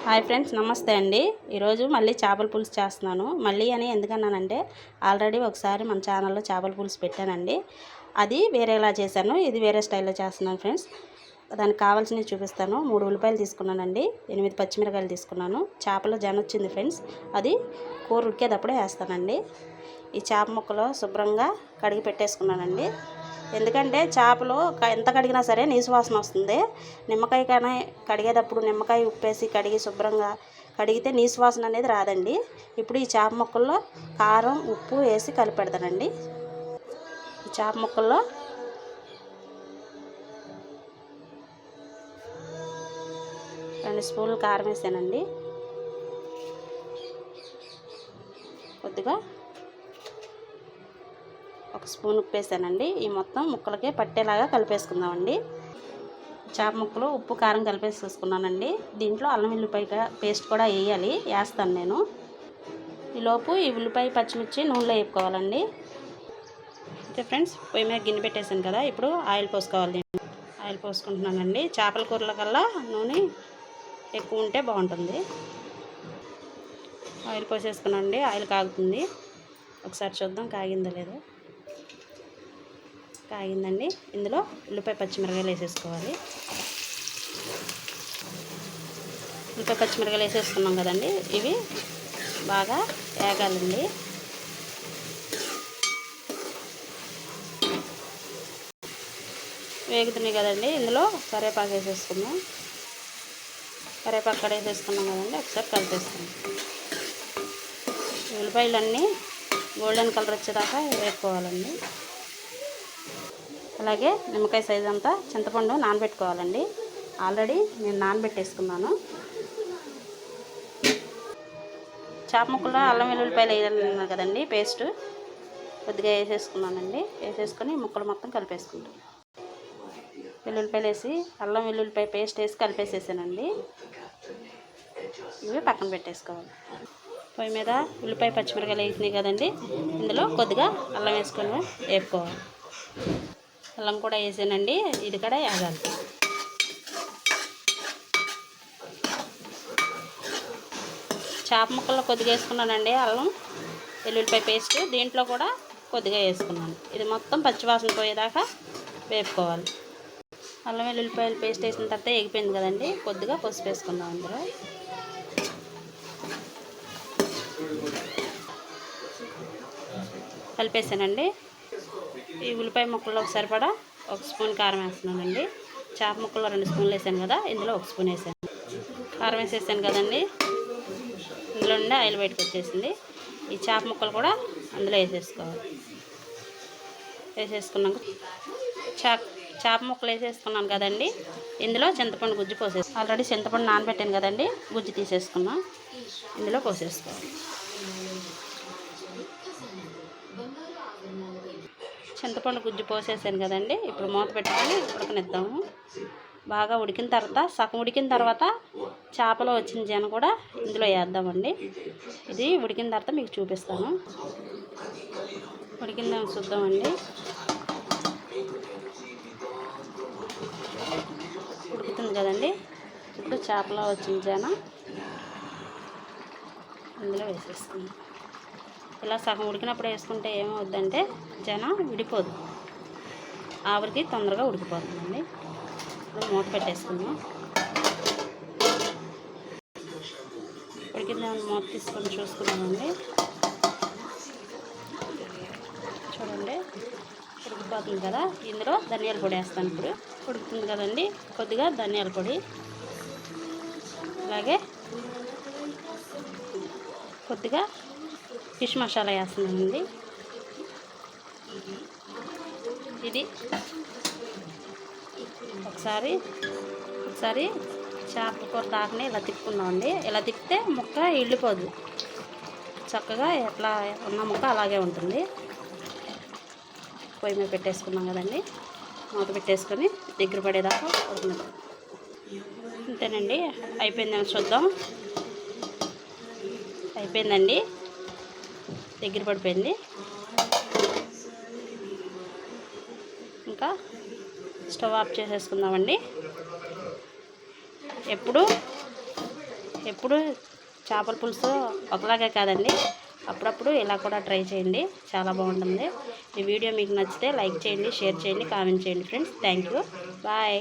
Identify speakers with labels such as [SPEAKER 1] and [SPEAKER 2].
[SPEAKER 1] Hi friends, నమస్తే అండి. ఈరోజు మళ్ళీ చేపల పులుసు చేస్తున్నాను. మళ్ళీ అని ఎందుకన్నానంటే ఆల్రెడీ ఒకసారి మన ఛానల్లో చేపల పులుసు పెట్టానండి. అది వేరేలా చేశాను, ఇది వేరే స్టైల్లో చేస్తున్నాను ఫ్రెండ్స్. దానికి కావాల్సినవి చూపిస్తాను. 3 ఉల్లిపాయలు తీసుకున్నానండి, 8 పచ్చిమిరకాయలు తీసుకున్నాను. చేపలో జన వచ్చింది ఫ్రెండ్స్, అది కూర ఉడికేటప్పుడే వేస్తానండి. ఈ చేప ముక్కలు శుభ్రంగా కడిగి పెట్టేసుకున్నానండి. ఎందుకంటే చేపలు ఎంత కడిగినా సరే నీసు వాసన వస్తుంది. నిమ్మకాయ కానీ కడిగేటప్పుడు నిమ్మకాయ ఉప్పేసి కడిగి శుభ్రంగా కడిగితే నీసు వాసన అనేది రాదండి. ఇప్పుడు ఈ చేప ముక్కల్లో కారం ఉప్పు వేసి కలిపెడతానండి. ఈ చేప ముక్కల్లో రెండు స్పూన్లు కారం వేసానండి. కొద్దిగా 1 స్పూన్ ఉప్పు వేసానండి. ఈ మొత్తం ముక్కలకే పట్టేలాగా కలిపేసుకుందామండి. చేప ముక్కలు ఉప్పు కారం కలిపేసుకున్నానండి. దీంట్లో అల్లం వెల్లుల్లిపాయ పేస్ట్ కూడా వేస్తాను నేను. ఈలోపు ఈ ఉల్లిపాయ పచ్చిమిర్చి నూనెలో వేపుకోవాలండి. ఓకే ఫ్రెండ్స్, పొయ్యి మీద గిన్నె పెట్టేసాను కదా, ఇప్పుడు ఆయిల్ పోసుకోవాలి. ఆయిల్ పోసుకుంటున్నానండి. చేపల కూరల కల్లా నూనె ఎక్కువ ఉంటే బాగుంటుంది. ఆయిల్ పోసేసుకున్నానండి. ఆయిల్ కాగుతుంది, ఒకసారి చూద్దాం కాగిందో లేదో. కాగిందండి. ఇందులో ఉల్లిపాయ పచ్చిమిరకాయలు వేసేసుకోవాలి. ఉల్లిపాయ పచ్చిమిరకాయలు వేసేసుకున్నాం కదండి, ఇవి బాగా వేగాలండి. వేగుతున్నాయి కదండి, ఇందులో కరివేపాకు వేసేసుకుందాం. కరివేపాకు వేసేసుకున్నాం కదండి, ఒకసారి కలిపేసుకుందాం. ఉల్లిపాయలన్నీ గోల్డెన్ కలర్ వచ్చేదాకా వేసుకోవాలండి. అలాగే నిమ్మకాయ సైజు అంతా చింతపండు నానబెట్టుకోవాలండి. ఆల్రెడీ నేను నానబెట్టేసుకున్నాను. చేప ముక్కల్లో అల్లం వెల్లుల్లిపాయలు వేయాలన్నా కదండి, పేస్ట్ కొద్దిగా వేసేసుకున్నానండి. వేసేసుకొని ముక్కలు మొత్తం కలిపేసుకుంటాం. వెల్లుల్లిపాయలు వేసి అల్లం వెల్లుల్లిపాయ పేస్ట్ వేసి కలిపేసేసానండి. ఇవి పక్కన పెట్టేసుకోవాలి. పొయ్యి మీద ఉల్లిపాయ పచ్చిమిరకాయలు వేసినాయి కదండి, ఇందులో కొద్దిగా అల్లం వేసుకొని వేపుకోవాలి. అల్లం కూడా వేసానండి, ఇది కూడా వేగాలి. చేప ముక్కల్లో కొద్దిగా వేసుకున్నానండి అల్లం వెల్లుల్లిపాయ పేస్ట్, దీంట్లో కూడా కొద్దిగా వేసుకున్నాను. ఇది మొత్తం పచ్చివాసన పోయేదాకా వేపుకోవాలి. అల్లం వెల్లుల్లిపాయల పేస్ట్ వేసిన తర్వాత ఎగిపోయింది కదండి, కొద్దిగా పసుపు వేసుకుందాం. అందులో కలిపేసానండి. ఈ ఉల్లిపాయ ముక్కల్లో సరిపడా 1 స్పూన్ కారం వేస్తున్నానండి. చేప ముక్కల్లో 2 స్పూన్లు వేసాను కదా, ఇందులో 1 స్పూన్ వేసాను. కారం వేసేసాను కదండి, ఇందులో నుండి ఆయిల్ బయటకు వచ్చేసింది. ఈ చేప ముక్కలు కూడా అందులో వేసేసుకోవాలి. వేసేసుకున్నాక చేప ముక్కలు వేసేసుకున్నాను కదండి, ఇందులో చింతపండు గుజ్జు పోసేసి ఆల్రెడీ చింతపండు నానబెట్టాను కదండి, గుజ్జు తీసేసుకున్నాం. ఇందులో పోసేసుకోవాలి. చింతపండు గుజ్జు పోసేసాను కదండి, ఇప్పుడు మూత పెట్టుకొని ఉడకనిద్దాము. బాగా ఉడికిన తర్వాత సగం ఉడికిన తర్వాత చేపలో వచ్చిన జన కూడా ఇందులో వేద్దామండి. ఇది ఉడికిన తర్వాత మీకు చూపిస్తాను. ఉడికిందేమో చూద్దామండి. ఉడుకుతుంది కదండి, ఇప్పుడు చేపలో వచ్చిన జన ఇందులో వేసేసుకుందాం. ఇలా సగం ఉడికినప్పుడు వేసుకుంటే ఏమవుద్దంటే జన విడిపోదు, ఆవిరికి తొందరగా ఉడికిపోతుందండి. ఇప్పుడు మూత పెట్టేసుకుందాం. ఉడికిందేమో మూత తీసుకొని చూసుకున్నామండి. చూడండి ఉడికిపోతుంది కదా, ఇందులో ధనియాల పొడి వేస్తాను. ఇప్పుడు ఉడుకుతుంది కదండి, కొద్దిగా ధనియాల పొడి, అలాగే కొద్దిగా ఫిష్ మసాలా వేస్తున్నానండి. ఇది ఒకసారి చేపల కూర దాకనే ఇలా తిప్పుకుందామండి. ఇలా తిప్పితే ముక్క ఇళ్ళిపోదు, చక్కగా ఎట్లా ఉన్న ముక్క అలాగే ఉంటుంది. పొయ్యి మీద పెట్టేసుకున్నాం కదండి, మూత పెట్టేసుకొని దగ్గర పడేదాకా ఉడుకున్నాం. అంతేనండి, అయిపోయిందేమో చూద్దాం. అయిపోయిందండి, దగ్గర పడిపోయింది. ఇంకా స్టవ్ ఆఫ్ చేసేసుకుందామండి. ఎప్పుడు ఎప్పుడు చేపల పులుసు ఒకలాగే కాదండి, అప్పుడప్పుడు ఇలా కూడా ట్రై చేయండి, చాలా బాగుంటుంది. ఈ వీడియో మీకు నచ్చితే లైక్ చేయండి, షేర్ చేయండి, కామెంట్ చేయండి ఫ్రెండ్స్. Thank you, bye.